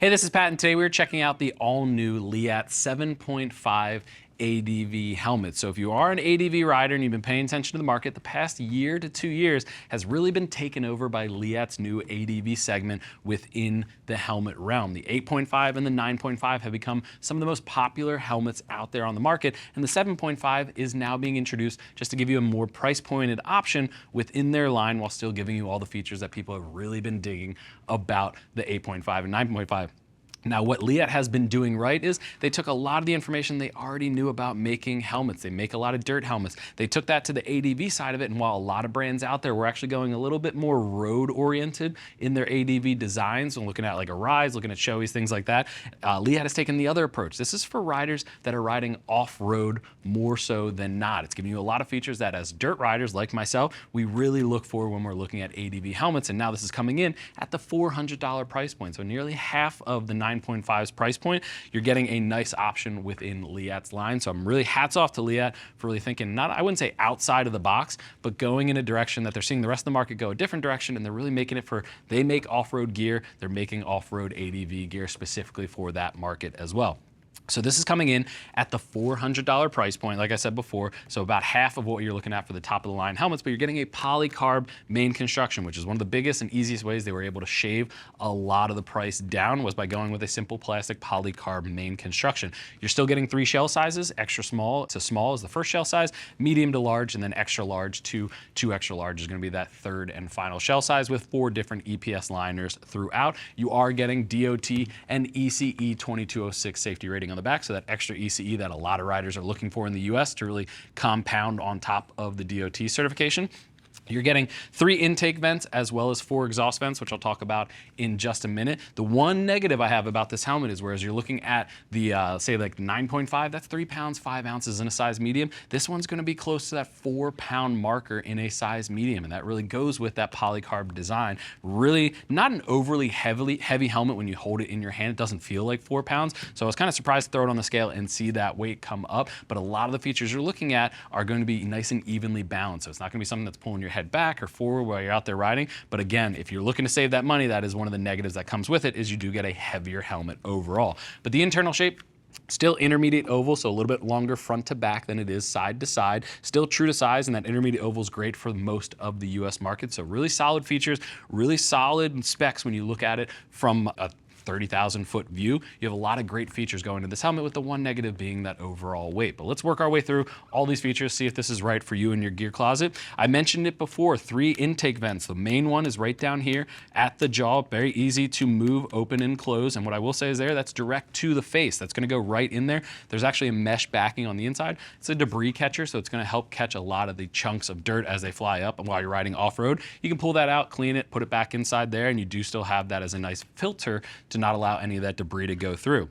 Hey, this is Pat, and today we're checking out the all-new Leatt 7.5 ADV helmet. So if you are an ADV rider and you've been paying attention to the market, the past year to 2 years has really been taken over by Leatt's new ADV segment within the helmet realm. The 8.5 and the 9.5 have become some of the most popular helmets out there on the market, and the 7.5 is now being introduced just to give you a more price-pointed option within their line while still giving you all the features that people have really been digging about the 8.5 and 9.5. Now, what Leatt has been doing right is they took a lot of the information they already knew about making helmets. They make a lot of dirt helmets. They took that to the ADV side of it, and while a lot of brands out there were actually going a little bit more road-oriented in their ADV designs and looking at like a Rise, looking at Shoeies, things like that, Leatt has taken the other approach. This is for riders that are riding off-road more so than not. It's giving you a lot of features that as dirt riders like myself, we really look for when we're looking at ADV helmets, and now this is coming in at the $400 price point. So nearly half of the 9.5's price point, you're getting a nice option within Leatt's line. So I'm really hats off to Leatt for really thinking, not, I wouldn't say outside of the box, but going in a direction that they're seeing the rest of the market go a different direction, and they're really making it for, they make off-road gear, they're making off-road ADV gear specifically for that market as well. So this is coming in at the $400 price point, like I said before, so about half of what you're looking at for the top of the line helmets, but you're getting a polycarb main construction, which is one of the biggest and easiest ways they were able to shave a lot of the price down was by going with a simple plastic polycarb main construction. You're still getting 3 shell sizes, extra small to small is the first shell size, medium to large, and then extra large to 2 extra large is gonna be that third and final shell size with 4 different EPS liners throughout. You are getting DOT and ECE 2206 safety rating on the back, so that extra ECE that a lot of riders are looking for in the US to really compound on top of the DOT certification. You're getting 3 intake vents as well as 4 exhaust vents, which I'll talk about in just a minute. The one negative I have about this helmet is whereas you're looking at the, say like 9.5, that's 3 pounds, 5 ounces in a size medium. This one's gonna be close to that 4-pound marker in a size medium, and that really goes with that polycarb design. Really not an overly heavy helmet when you hold it in your hand. It doesn't feel like 4 pounds. So I was kind of surprised to throw it on the scale and see that weight come up, but a lot of the features you're looking at are going to be nice and evenly balanced. So it's not gonna be something that's pulling your head back or forward while you're out there riding. But again, if you're looking to save that money, that is one of the negatives that comes with it, is you do get a heavier helmet overall. But the internal shape, still intermediate oval, so a little bit longer front to back than it is side to side. Still true to size, and that intermediate oval is great for most of the US market. So really solid features, really solid specs when you look at it from a 30,000 foot view. You have a lot of great features going into this helmet, with the one negative being that overall weight. But let's work our way through all these features, see if this is right for you in your gear closet. I mentioned it before, 3 intake vents. The main one is right down here at the jaw, very easy to move, open and close. And what I will say is that's direct to the face. That's gonna go right in there. There's actually a mesh backing on the inside. It's a debris catcher, so it's gonna help catch a lot of the chunks of dirt as they fly up and while you're riding off-road. You can pull that out, clean it, put it back inside there, and you do still have that as a nice filter to not allow any of that debris to go through.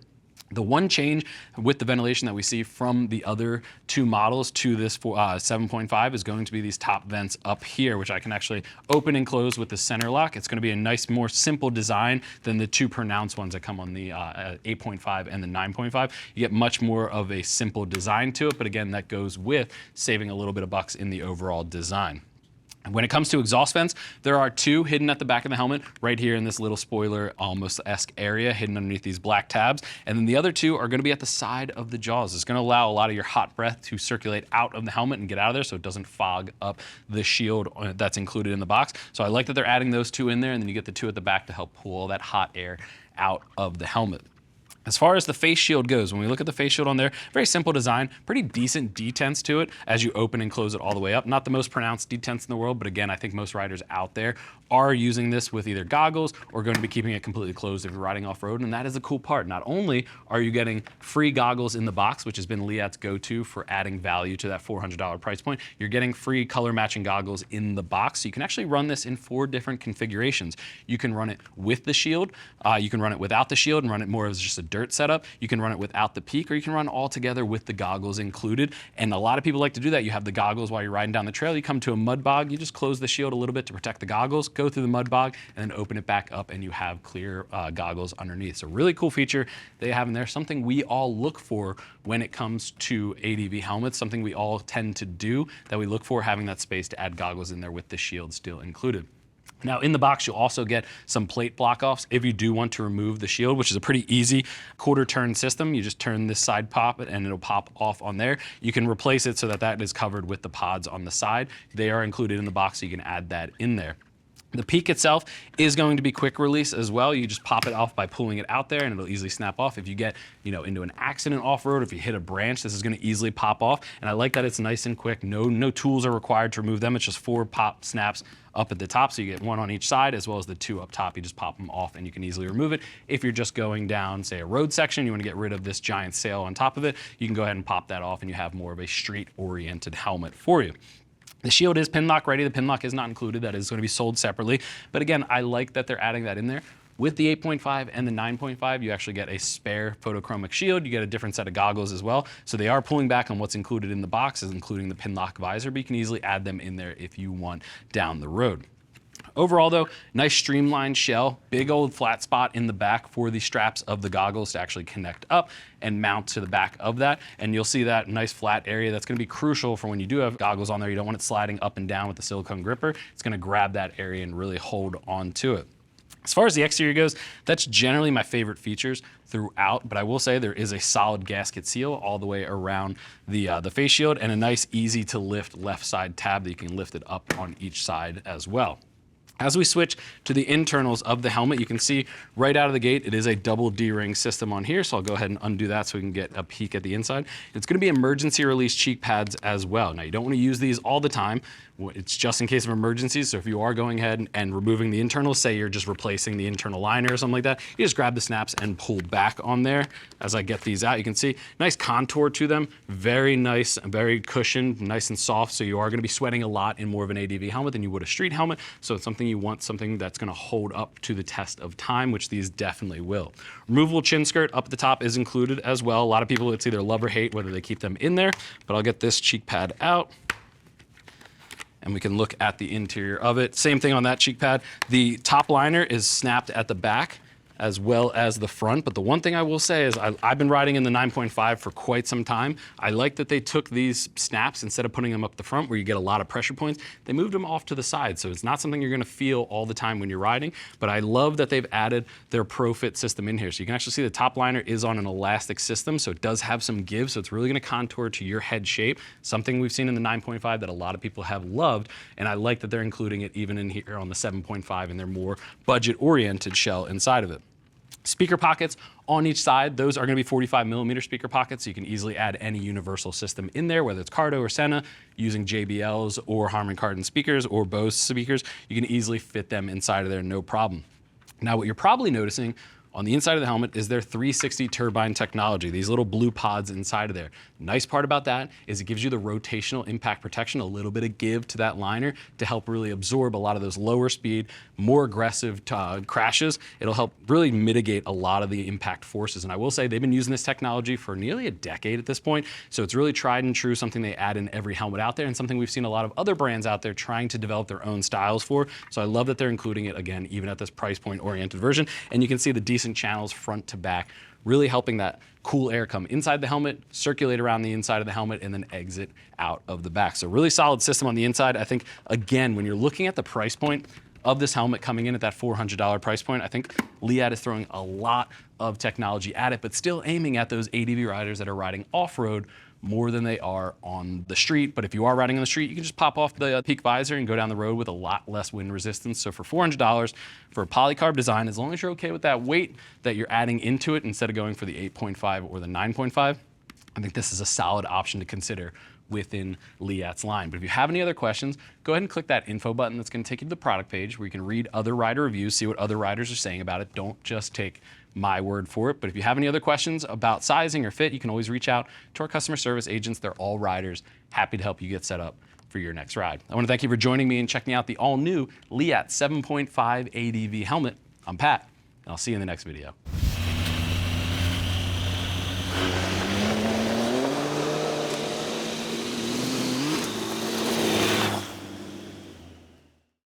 The one change with the ventilation that we see from the other 2 models to this 7.5 is going to be these top vents up here, which I can actually open and close with the center lock. It's going to be a nice, more simple design than the 2 pronounced ones that come on the 8.5 and the 9.5. You get much more of a simple design to it, but again, that goes with saving a little bit of bucks in the overall design. When it comes to exhaust vents, there are 2 hidden at the back of the helmet, right here in this little spoiler almost-esque area, hidden underneath these black tabs. And then the other 2 are gonna be at the side of the jaws. It's gonna allow a lot of your hot breath to circulate out of the helmet and get out of there so it doesn't fog up the shield that's included in the box. So I like that they're adding those 2 in there, and then you get the 2 at the back to help pull all that hot air out of the helmet. As far as the face shield goes, when we look at the face shield on there, very simple design, pretty decent detents to it as you open and close it all the way up. Not the most pronounced detents in the world, but again, I think most riders out there are using this with either goggles or going to be keeping it completely closed if you're riding off-road, and that is a cool part. Not only are you getting free goggles in the box, which has been Leatt's go-to for adding value to that $400 price point, you're getting free color matching goggles in the box. So you can actually run this in 4 different configurations. You can run it with the shield, you can run it without the shield and run it more as just a dirt setup. You can run it without the peak, or you can run all together with the goggles included. And a lot of people like to do that. You have the goggles while you're riding down the trail. You come to a mud bog, you just close the shield a little bit to protect the goggles, go through the mud bog, and then open it back up, and you have clear goggles underneath. So really cool feature they have in there, something we all look for when it comes to ADV helmets, something we all tend to do, that we look for, having that space to add goggles in there with the shield still included. Now in the box, you'll also get some plate block-offs if you do want to remove the shield, which is a pretty easy quarter turn system. You just turn this side pop and it'll pop off on there. You can replace it so that that is covered with the pods on the side. They are included in the box, so you can add that in there. The peak itself is going to be quick release as well. You just pop it off by pulling it out there and it'll easily snap off. If you get, into an accident off-road, if you hit a branch, this is gonna easily pop off. And I like that it's nice and quick. No tools are required to remove them. It's just 4 pop snaps up at the top. So you get 1 on each side as well as the 2 up top. You just pop them off and you can easily remove it. If you're just going down, say, a road section, you wanna get rid of this giant sail on top of it, you can go ahead and pop that off and you have more of a street-oriented helmet for you. The shield is pin lock ready. The pin lock is not included. That is going to be sold separately. But again, I like that they're adding that in there. With the 8.5 and the 9.5, you actually get a spare photochromic shield. You get a different set of goggles as well. So they are pulling back on what's included in the boxes, including the pin lock visor, but you can easily add them in there if you want down the road. Overall though, nice streamlined shell, big old flat spot in the back for the straps of the goggles to actually connect up and mount to the back of that. And you'll see that nice flat area that's gonna be crucial for when you do have goggles on there. You don't want it sliding up and down with the silicone gripper. It's gonna grab that area and really hold on to it. As far as the exterior goes, that's generally my favorite features throughout, but I will say there is a solid gasket seal all the way around the face shield and a nice easy to lift left side tab that you can lift it up on each side as well. As we switch to the internals of the helmet, you can see right out of the gate, it is a double D-ring system on here. So I'll go ahead and undo that so we can get a peek at the inside. It's gonna be emergency release cheek pads as well. Now you don't wanna use these all the time. It's just in case of emergencies. So if you are going ahead and removing the internals, say you're just replacing the internal liner or something like that, you just grab the snaps and pull back on there. As I get these out, you can see nice contour to them, very nice, very cushioned, nice and soft. So you are gonna be sweating a lot in more of an ADV helmet than you would a street helmet. So it's something you want something that's gonna hold up to the test of time, which these definitely will. Removable chin skirt up at the top is included as well. A lot of people, it's either love or hate whether they keep them in there, but I'll get this cheek pad out and we can look at the interior of it. Same thing on that cheek pad. The top liner is snapped at the back as well as the front. But the one thing I will say is I've been riding in the 9.5 for quite some time. I like that they took these snaps, instead of putting them up the front where you get a lot of pressure points, they moved them off to the side. So it's not something you're gonna feel all the time when you're riding, but I love that they've added their ProFit system in here. So you can actually see the top liner is on an elastic system, so it does have some give, so it's really gonna contour to your head shape, something we've seen in the 9.5 that a lot of people have loved, and I like that they're including it even in here on the 7.5 and their more budget-oriented shell inside of it. Speaker pockets on each side, those are gonna be 45mm speaker pockets, so you can easily add any universal system in there, whether it's Cardo or Sena, using JBLs or Harman Kardon speakers or Bose speakers. You can easily fit them inside of there, no problem. Now, what you're probably noticing on the inside of the helmet is their 360 Turbine Technology, these little blue pods inside of there. Nice part about that is it gives you the rotational impact protection, a little bit of give to that liner to help really absorb a lot of those lower speed, more aggressive crashes. It'll help really mitigate a lot of the impact forces. And I will say they've been using this technology for nearly a decade at this point. So it's really tried and true, something they add in every helmet out there and something we've seen a lot of other brands out there trying to develop their own styles for. So I love that they're including it again, even at this price point oriented version. And you can see the decent channels front to back, really helping that cool air come inside the helmet, circulate around the inside of the helmet, and then exit out of the back. So really solid system on the inside. I think, again, when you're looking at the price point of this helmet coming in at that $400 price point, I think Leatt is throwing a lot of technology at it, but still aiming at those ADV riders that are riding off-road more than they are on the street. But if you are riding on the street, you can just pop off the peak visor and go down the road with a lot less wind resistance. So for $400 for a polycarb design, as long as you're okay with that weight that you're adding into it instead of going for the 8.5 or the 9.5, I think this is a solid option to consider within Leatt's line. But if you have any other questions, go ahead and click that info button that's going to take you to the product page where you can read other rider reviews, see what other riders are saying about it. Don't just take my word for it. But if you have any other questions about sizing or fit, you can always reach out to our customer service agents. They're all riders, happy to help you get set up for your next ride. I want to thank you for joining me and checking out the all-new Leatt 7.5 ADV helmet. I'm Pat, and I'll see you in the next video.